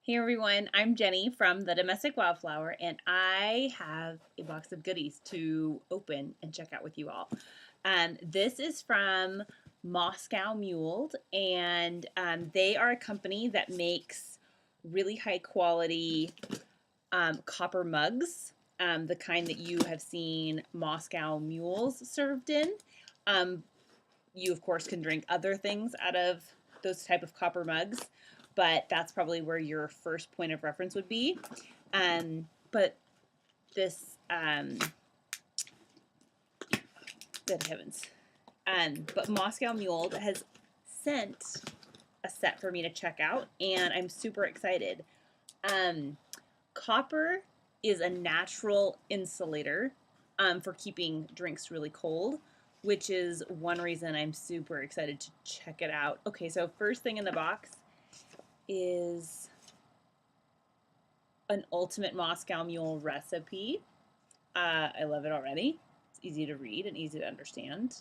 Hey everyone, I'm Jenny from the Domestic Wildflower, and I have a box of goodies to open and check out with you all. This is from Moscow Muled, and they are a company that makes really high quality copper mugs, the kind that you have seen Moscow mules served in. Um, you of course can drink other things out of those type of copper mugs, but that's probably where your first point of reference would be. But this, good heavens. But Moscow Mule has sent a set for me to check out, and I'm super excited. Copper is a natural insulator for keeping drinks really cold, which is one reason I'm super excited to check it out. Okay, so first thing in the box is an Ultimate Moscow Mule recipe. I love it already. It's easy to read and easy to understand.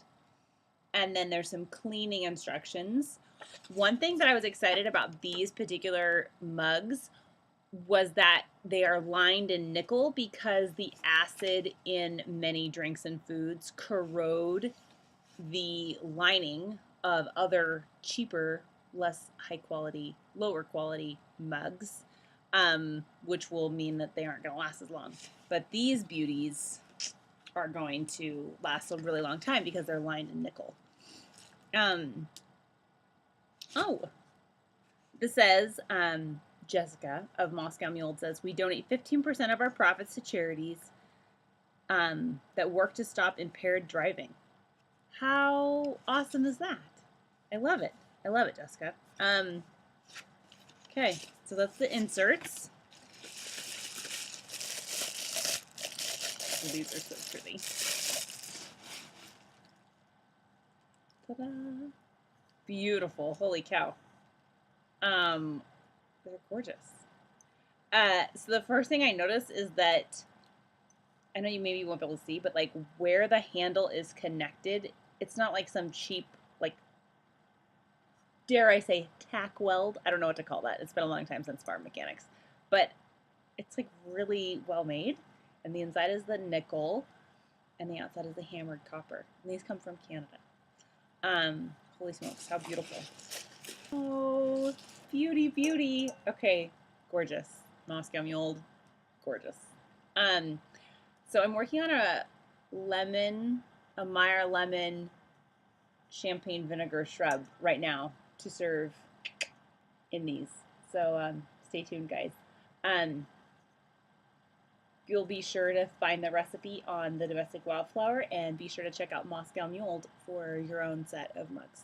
And then there's some cleaning instructions. One thing that I was excited about these particular mugs was that they are lined in nickel because the acid in many drinks and foods corrode the lining of other cheaper, less high quality, lower quality mugs, which will mean that they aren't going to last as long. But these beauties are going to last a really long time because they're lined in nickel. Oh, this says, Jessica of Moscow Mule says, we donate 15% of our profits to charities that work to stop impaired driving. How awesome is that? I love it. I love it, Jessica. Okay, so that's the inserts. Oh, these are so pretty. Ta-da! Beautiful. Holy cow. They're gorgeous. So the first thing I noticed is that I know you maybe won't be able to see, but like where the handle is connected, it's not like some cheap, like, dare I say, tack weld. I don't know what to call that. It's been a long time since farm mechanics, but it's like really well made. And the inside is the nickel, and the outside is the hammered copper. And these come from Canada. Holy smokes, how beautiful! Oh, beauty, beauty. Okay, gorgeous. Moscow Mule, gorgeous. So I'm working on a Meyer lemon champagne vinegar shrub right now to serve in these. So stay tuned, guys. You'll be sure to find the recipe on the Domestic Wildflower, and be sure to check out Moscow Muled for your own set of mugs.